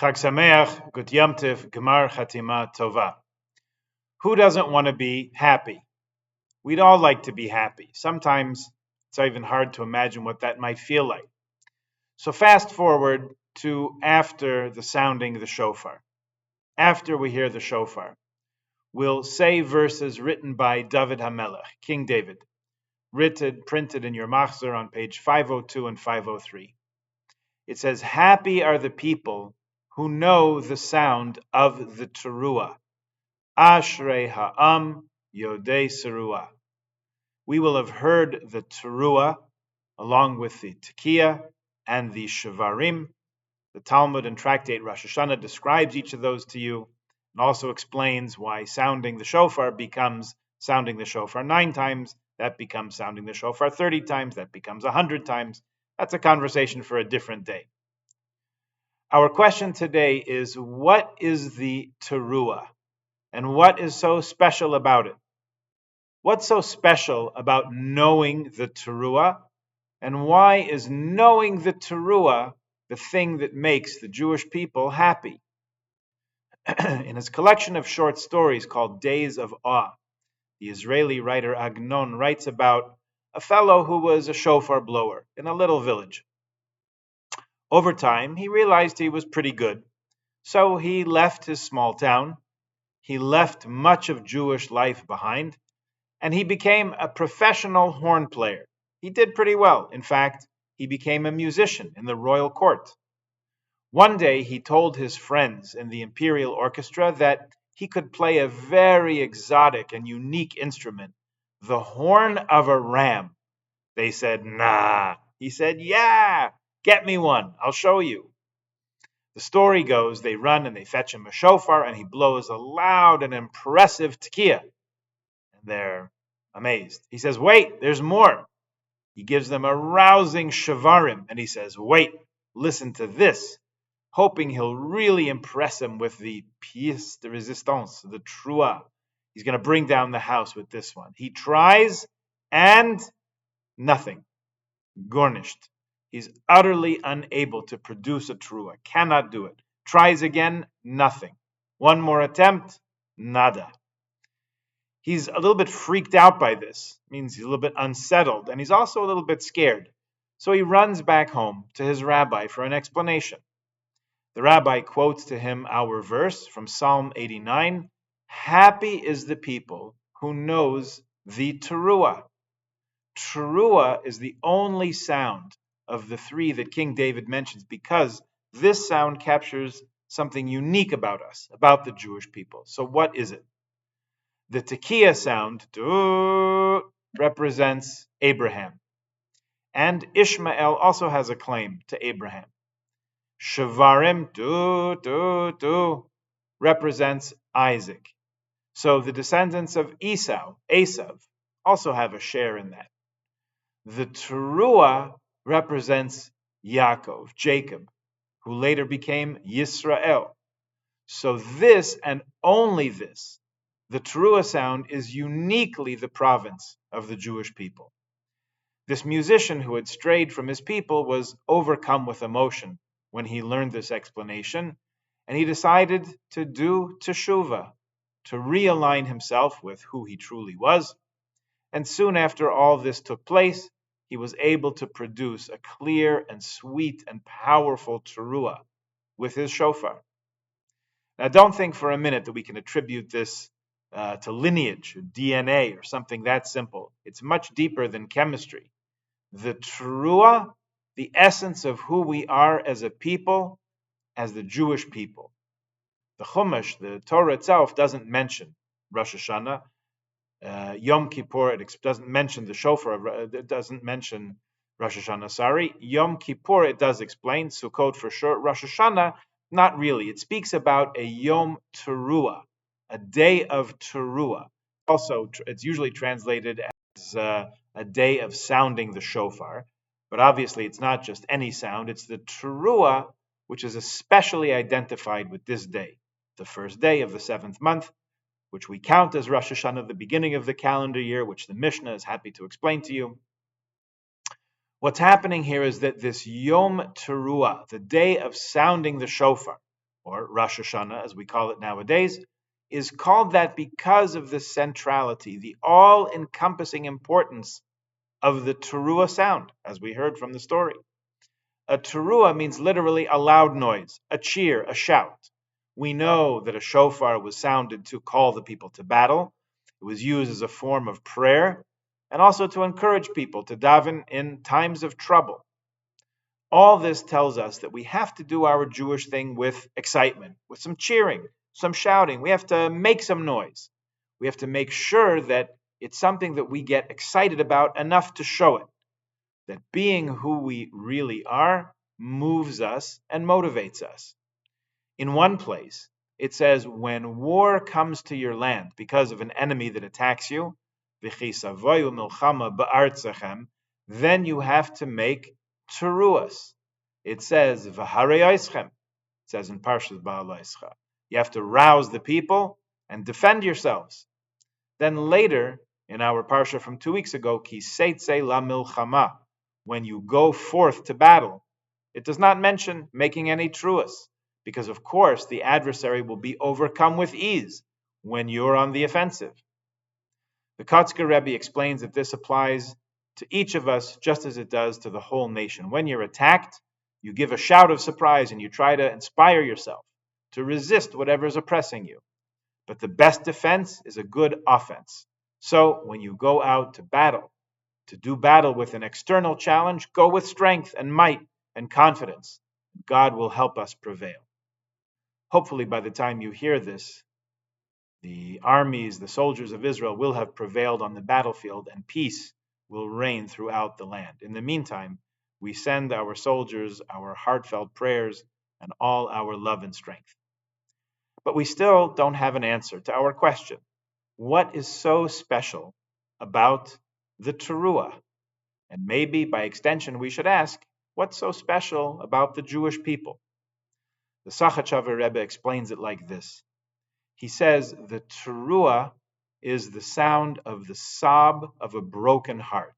Chag Sameach, Gut Yom Tiv, Gemar Chatima Tova. Who doesn't want to be happy? We'd all like to be happy. Sometimes it's even hard to imagine what that might feel like. So fast forward to after the sounding of the shofar. After we hear the shofar, we'll say verses written by David HaMelech, King David, printed in your machzor on page 502 and 503. It says, "Happy are the people who know the sound of the teruah. Ashrei ha'am yodei seruah." We will have heard the teruah along with the tekiah and the shavarim. The Talmud and tractate Rosh Hashana describes each of those to you and also explains why sounding the shofar becomes sounding the shofar 9 times, that becomes sounding the shofar 30 times, that becomes 100 times. That's a conversation for a different day. Our question today is, what is the teruah and what is so special about it? What's so special about knowing the teruah, and why is knowing the teruah the thing that makes the Jewish people happy? In his collection of short stories called Days of Awe, the Israeli writer Agnon writes about a fellow who was a shofar blower in a little village. Over time, he realized he was pretty good, so he left his small town, he left much of Jewish life behind, and he became a professional horn player. He did pretty well. In fact, he became a musician in the royal court. One day he told his friends in the imperial orchestra that he could play a very exotic and unique instrument, the horn of a ram. They said, "Nah." He said, "Yeah, get me one. I'll show you." The story goes they run and they fetch him a shofar, and he blows a loud and impressive tekiah. And they're amazed. He says, "Wait, there's more." He gives them a rousing shavarim, and he says, "Wait, listen to this," hoping he'll really impress him with the pièce de résistance, the trua. He's going to bring down the house with this one. He tries, and nothing. Garnished. He's utterly unable to produce a trua, cannot do it. Tries again, nothing. One more attempt, nada. He's a little bit freaked out by this. It means he's a little bit unsettled, and he's also a little bit scared. So he runs back home to his rabbi for an explanation. The rabbi quotes to him our verse from Psalm 89, "Happy is the people who knows the teruah." Teruah is the only sound of the 3 that King David mentions, because this sound captures something unique about us, about the Jewish people. So what is it? The tekiah sound represents Abraham, and Ishmael also has a claim to Abraham. Shavarim represents Isaac. So the descendants of Esav, also have a share in that. The teruah represents Yaakov, Jacob, who later became Yisrael. So this, and only this, the teruah sound, is uniquely the province of the Jewish people. This musician who had strayed from his people was overcome with emotion when he learned this explanation, and he decided to do teshuvah, to realign himself with who he truly was. And soon after all this took place, he was able to produce a clear and sweet and powerful teruah with his shofar. Now, don't think for a minute that we can attribute this to lineage, or DNA, or something that simple. It's much deeper than chemistry. The teruah, the essence of who we are as a people, as the Jewish people. The Chumash, the Torah itself, doesn't mention Rosh Hashanah. Yom Kippur, it doesn't mention the shofar, it doesn't mention Rosh Hashanah, Yom Kippur, it does explain. Sukkot for sure. Rosh Hashanah, not really. It speaks about a Yom Teruah, a day of Teruah. Also, it's usually translated as a day of sounding the shofar, but obviously it's not just any sound, it's the Teruah, which is especially identified with this day, the first day of the 7th month, which we count as Rosh Hashanah, the beginning of the calendar year, which the Mishnah is happy to explain to you. What's happening here is that this Yom Teruah, the day of sounding the shofar, or Rosh Hashana as we call it nowadays, is called that because of the centrality, the all-encompassing importance of the teruah sound, as we heard from the story. A teruah means literally a loud noise, a cheer, a shout. We know that a shofar was sounded to call the people to battle. It was used as a form of prayer and also to encourage people to daven in times of trouble. All this tells us that we have to do our Jewish thing with excitement, with some cheering, some shouting. We have to make some noise. We have to make sure that it's something that we get excited about enough to show it, that being who we really are moves us and motivates us. In one place, it says, when war comes to your land because of an enemy that attacks you, then you have to make teruas. It says, it says in Parshas Ba'alaischa. You have to rouse the people and defend yourselves. Then later, in our parsha from 2 weeks ago, ki seitze la milchama, when you go forth to battle, it does not mention making any truas, because of course the adversary will be overcome with ease when you're on the offensive. The Kotzker Rebbe explains that this applies to each of us just as it does to the whole nation. When you're attacked, you give a shout of surprise and you try to inspire yourself to resist whatever is oppressing you. But the best defense is a good offense. So when you go out to do battle with an external challenge, go with strength and might and confidence. God will help us prevail. Hopefully, by the time you hear this, the armies, the soldiers of Israel will have prevailed on the battlefield and peace will reign throughout the land. In the meantime, we send our soldiers our heartfelt prayers and all our love and strength. But we still don't have an answer to our question. What is so special about the teruah? And maybe by extension we should ask, what's so special about the Jewish people? The Sachachover Rebbe explains it like this. He says the teruah is the sound of the sob of a broken heart.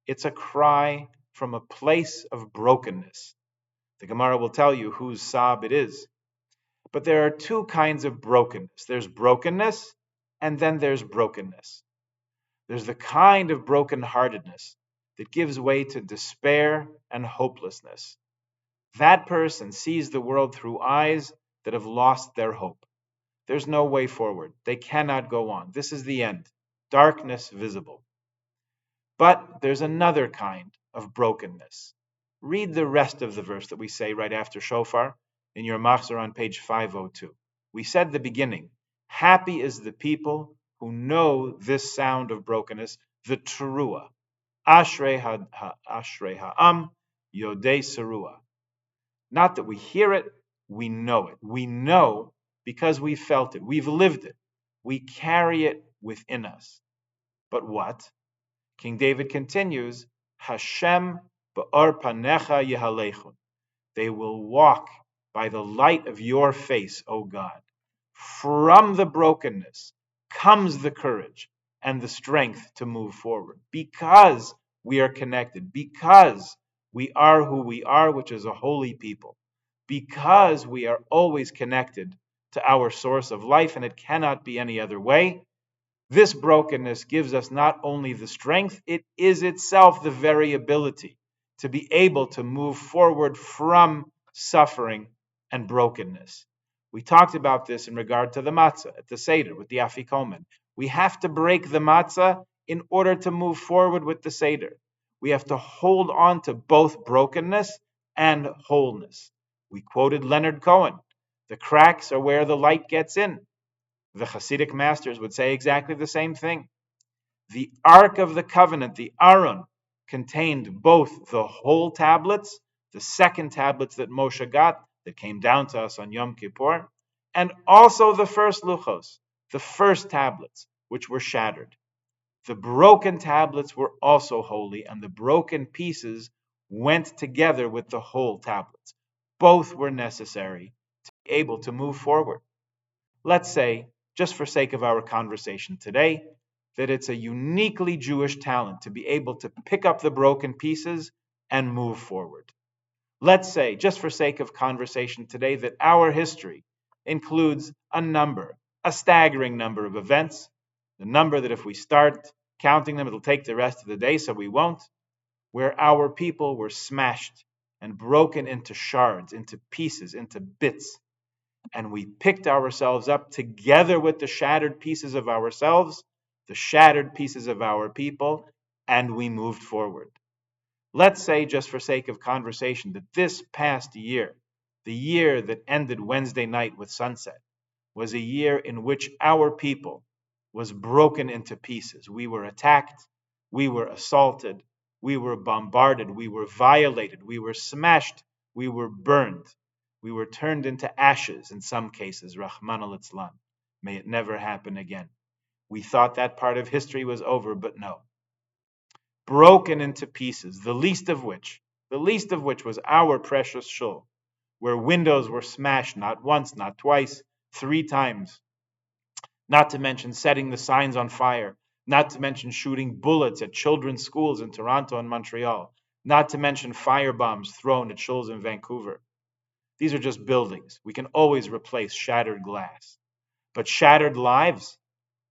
It's a cry from a place of brokenness. The Gemara will tell you whose sob it is. But there are two kinds of brokenness. There's brokenness, and then there's brokenness. There's the kind of brokenheartedness that gives way to despair and hopelessness. That person sees the world through eyes that have lost their hope. There's no way forward. They cannot go on. This is the end. Darkness visible. But there's another kind of brokenness. Read the rest of the verse that we say right after shofar in your machzor on page 502. We said the beginning, happy is the people who know this sound of brokenness, the teruah. Ashrei ha'am yodei serua. Not that we hear it, we know it. We know because we felt it. We've lived it. We carry it within us. But what? King David continues, Hashem ba'or panecha yehalechun. They will walk by the light of your face, O God. From the brokenness comes the courage and the strength to move forward because we are connected, because we are who we are, which is a holy people, because we are always connected to our source of life, and it cannot be any other way. This brokenness gives us not only the strength, it is itself the very ability to be able to move forward from suffering and brokenness. We talked about this in regard to the matzah at the Seder with the Afikomen. We have to break the matzah in order to move forward with the Seder. We have to hold on to both brokenness and wholeness. We quoted Leonard Cohen. The cracks are where the light gets in. The Hasidic masters would say exactly the same thing. The Ark of the Covenant, the Aron, contained both the whole tablets, the second tablets that Moshe got, that came down to us on Yom Kippur, and also the first luchos, the first tablets, which were shattered. The broken tablets were also holy, and the broken pieces went together with the whole tablets. Both were necessary to be able to move forward. Let's say, just for sake of our conversation today, that it's a uniquely Jewish talent to be able to pick up the broken pieces and move forward. Let's say, just for sake of conversation today, that our history includes a staggering number of events, the number that if we start counting them, it'll take the rest of the day, so we won't, where our people were smashed and broken into shards, into pieces, into bits. And we picked ourselves up together with the shattered pieces of ourselves, the shattered pieces of our people, and we moved forward. Let's say, just for sake of conversation, that this past year, the year that ended Wednesday night with sunset, was a year in which our people was broken into pieces. We were attacked, we were assaulted, we were bombarded, we were violated, we were smashed, we were burned, we were turned into ashes in some cases, Rahman al-Islam. May it never happen again. We thought that part of history was over, but no. Broken into pieces, the least of which was our precious shul, where windows were smashed not once, not twice, 3 times, not to mention setting the signs on fire, not to mention shooting bullets at children's schools in Toronto and Montreal, not to mention firebombs thrown at shuls in Vancouver. These are just buildings. We can always replace shattered glass. But shattered lives,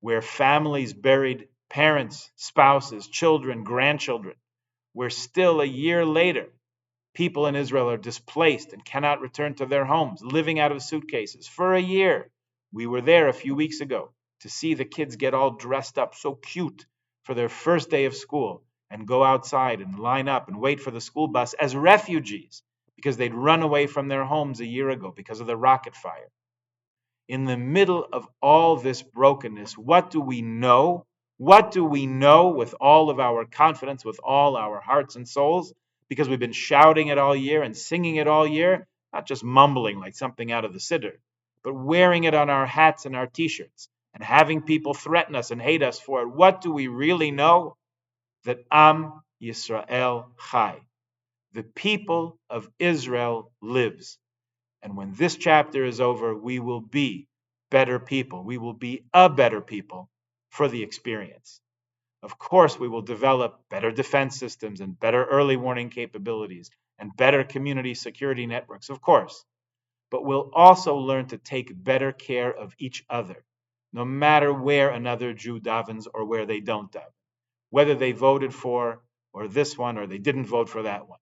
where families buried parents, spouses, children, grandchildren, where still a year later, people in Israel are displaced and cannot return to their homes, living out of suitcases for a year. We were there a few weeks ago to see the kids get all dressed up so cute for their first day of school and go outside and line up and wait for the school bus as refugees because they'd run away from their homes a year ago because of the rocket fire. In the middle of all this brokenness, what do we know? What do we know with all of our confidence, with all our hearts and souls? Because we've been shouting it all year and singing it all year, not just mumbling like something out of the Siddur, but wearing it on our hats and our t-shirts and having people threaten us and hate us for it. What do we really know? That Am Yisrael Chai, the people of Israel lives. And when this chapter is over, we will be better people. We will be a better people for the experience. Of course, we will develop better defense systems and better early warning capabilities and better community security networks, of course. But we'll also learn to take better care of each other, no matter where another Jew davens or where they don't daven, whether they voted for or this one or they didn't vote for that one.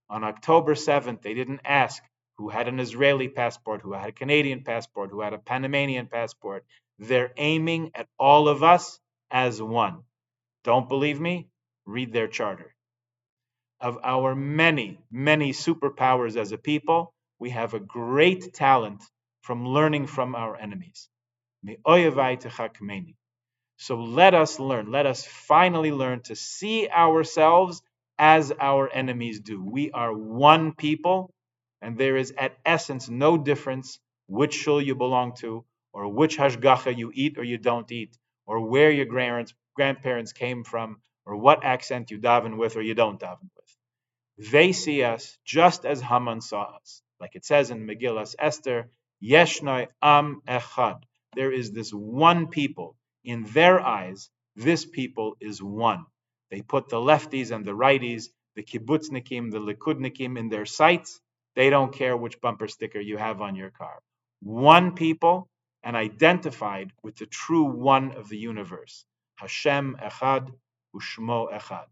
On October 7th, they didn't ask who had an Israeli passport, who had a Canadian passport, who had a Panamanian passport. They're aiming at all of us as one. Don't believe me? Read their charter. Of our many, many superpowers as a people, we have a great talent from learning from our enemies. So let us learn, let us finally learn to see ourselves as our enemies do. We are one people, and there is at essence no difference which shul you belong to, or which hashgacha you eat or you don't eat, or where your grandparents came from, or what accent you daven with or you don't daven with. They see us just as Haman saw us. Like it says in Megillas Esther, Yeshnoi Am Echad. There is this one people. In their eyes, this people is one. They put the lefties and the righties, the kibbutznikim, the likudnikim in their sights. They don't care which bumper sticker you have on your car. One people and identified with the true one of the universe. Hashem Echad, Ushmo Echad.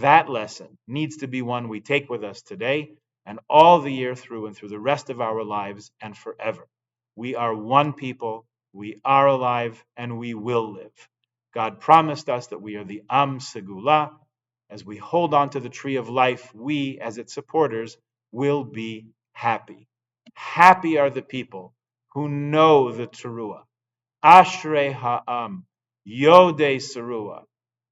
That lesson needs to be one we take with us today and all the year through and through the rest of our lives and forever. We are one people, we are alive, and we will live. God promised us that we are the Am Segula. As we hold on to the tree of life, we, as its supporters, will be happy. Happy are the people who know the Teruah. Ashrei ha'am, Yodei Serua,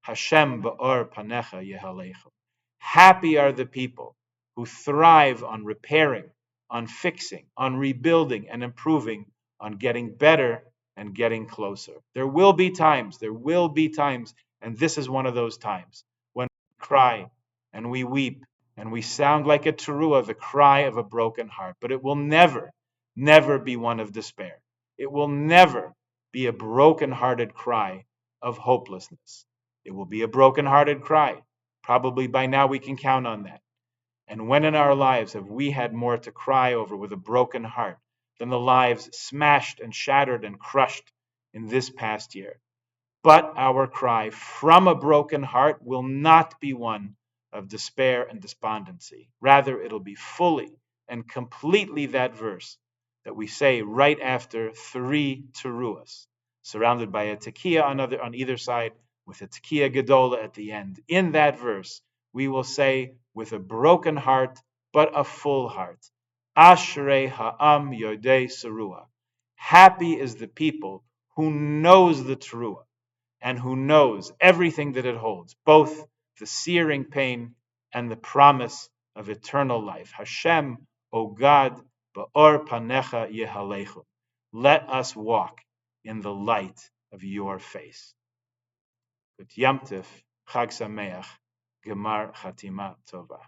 Hashem ba'or panecha yehalechu. Happy are the people who thrive on repairing, on fixing, on rebuilding and improving, on getting better and getting closer. There will be times, and this is one of those times, when we cry and we weep and we sound like a teruah, the cry of a broken heart. But it will never, never be one of despair. It will never be a broken-hearted cry of hopelessness. It will be a broken-hearted cry. Probably by now we can count on that. And when in our lives have we had more to cry over with a broken heart than the lives smashed and shattered and crushed in this past year? But our cry from a broken heart will not be one of despair and despondency. Rather, it'll be fully and completely that verse that we say right after three teruas, surrounded by a tekiah on either side, with a tekiah gedola at the end. In that verse, we will say with a broken heart, but a full heart, Ashrei ha'am yodei serua. Happy is the people who knows the teruah and who knows everything that it holds, both the searing pain and the promise of eternal life. Hashem, O God, ba'or panecha yehalechu. Let us walk in the light of your face. Gut Yamtiv, Chag Sameach, Gemar Chatima Tova.